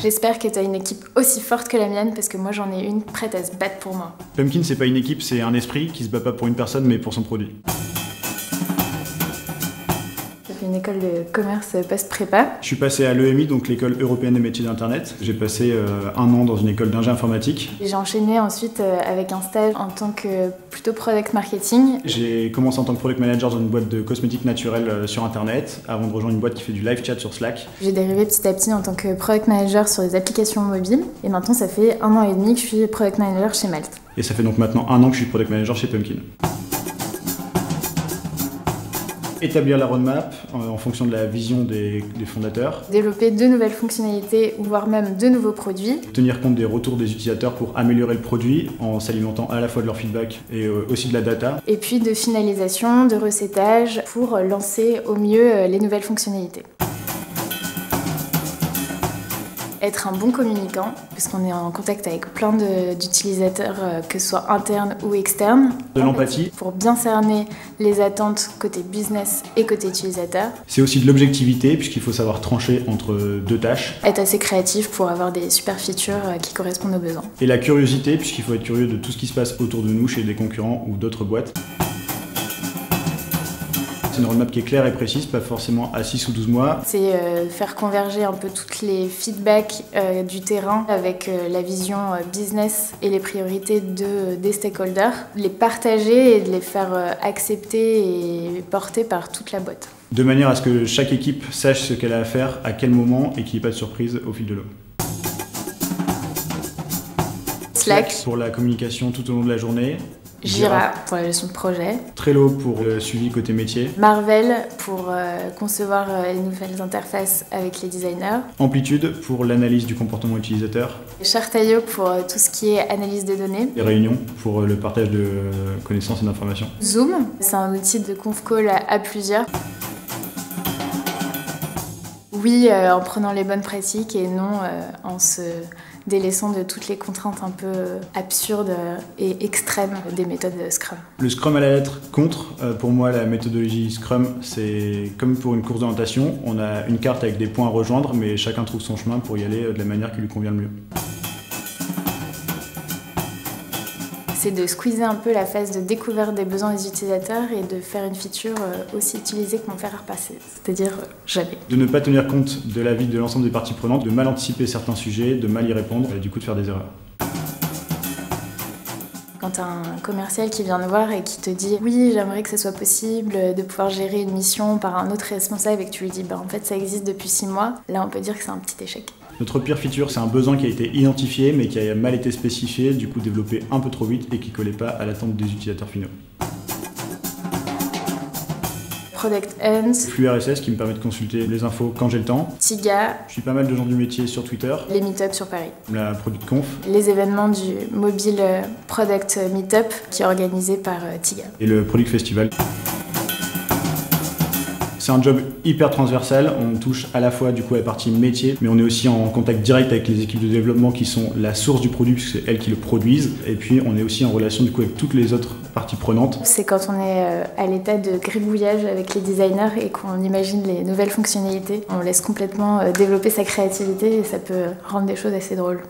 J'espère que tu as une équipe aussi forte que la mienne parce que moi j'en ai une prête à se battre pour moi. Pumpkin, c'est pas une équipe, c'est un esprit qui se bat pas pour une personne mais pour son produit. J'ai fait une école de commerce post-prépa. Je suis passé à l'EMI, donc l'école européenne des métiers d'Internet. J'ai passé 1 an dans une école d'ingé informatique. J'ai enchaîné ensuite avec un stage en tant que plutôt product marketing. J'ai commencé en tant que product manager dans une boîte de cosmétiques naturels sur Internet, avant de rejoindre une boîte qui fait du live chat sur Slack. J'ai dérivé petit à petit en tant que product manager sur les applications mobiles. Et maintenant, ça fait 1 an et demi que je suis product manager chez Malte. Et ça fait donc maintenant 1 an que je suis product manager chez Pumpkin. Établir la roadmap en fonction de la vision des fondateurs. Développer de nouvelles fonctionnalités ou voire même de nouveaux produits. Tenir compte des retours des utilisateurs pour améliorer le produit en s'alimentant à la fois de leur feedback et aussi de la data. Et puis de finalisation, de recettage pour lancer au mieux les nouvelles fonctionnalités. Être un bon communicant, parce qu'on est en contact avec plein d'utilisateurs, que ce soit internes ou externes. De l'empathie. Pour bien cerner les attentes côté business et côté utilisateur. C'est aussi de l'objectivité, puisqu'il faut savoir trancher entre 2 tâches. Être assez créatif pour avoir des super features qui correspondent aux besoins. Et la curiosité, puisqu'il faut être curieux de tout ce qui se passe autour de nous, chez des concurrents ou d'autres boîtes. C'est une roadmap qui est claire et précise, pas forcément à 6 ou 12 mois. C'est faire converger un peu tous les feedbacks du terrain avec la vision business et les priorités des stakeholders, les partager et de les faire accepter et porter par toute la boîte. De manière à ce que chaque équipe sache ce qu'elle a à faire, à quel moment et qu'il n'y ait pas de surprise au fil de l'eau. Slack pour la communication tout au long de la journée. Jira pour la gestion de projet. Trello pour le suivi côté métier. Marvel pour concevoir les nouvelles interfaces avec les designers. Amplitude pour l'analyse du comportement utilisateur. Chartaio pour tout ce qui est analyse de données. Et Réunion pour le partage de connaissances et d'informations. Zoom, c'est un outil de conf call à plusieurs. Oui, en prenant les bonnes pratiques et non en se délaissant de toutes les contraintes un peu absurdes et extrêmes des méthodes Scrum. Le Scrum à la lettre contre, pour moi la méthodologie Scrum, c'est comme pour une course d'orientation, on a une carte avec des points à rejoindre mais chacun trouve son chemin pour y aller de la manière qui lui convient le mieux. C'est de squeezer un peu la phase de découverte des besoins des utilisateurs et de faire une feature aussi utilisée que mon fer à repasser, c'est-à-dire jamais. De ne pas tenir compte de l'avis de l'ensemble des parties prenantes, de mal anticiper certains sujets, de mal y répondre et du coup de faire des erreurs. Quand tu as un commercial qui vient te voir et qui te dit « Oui, j'aimerais que ce soit possible de pouvoir gérer une mission par un autre responsable » et que tu lui dis « En fait, ça existe depuis 6 mois », là on peut dire que c'est un petit échec. Notre pire feature, c'est un besoin qui a été identifié mais qui a mal été spécifié, du coup développé un peu trop vite et qui ne collait pas à l'attente des utilisateurs finaux. Product Hunt. Flux RSS qui me permet de consulter les infos quand j'ai le temps. Tiga. Je suis pas mal de gens du métier sur Twitter. Les meet-up sur Paris. La Product Conf. Les événements du Mobile Product Meetup qui est organisé par Tiga. Et le Product Festival. C'est un job hyper transversal, on touche à la fois du coup à la partie métier, mais on est aussi en contact direct avec les équipes de développement qui sont la source du produit puisque c'est elles qui le produisent, et puis on est aussi en relation du coup avec toutes les autres parties prenantes. C'est quand on est à l'état de gribouillage avec les designers et qu'on imagine les nouvelles fonctionnalités, on laisse complètement développer sa créativité et ça peut rendre des choses assez drôles.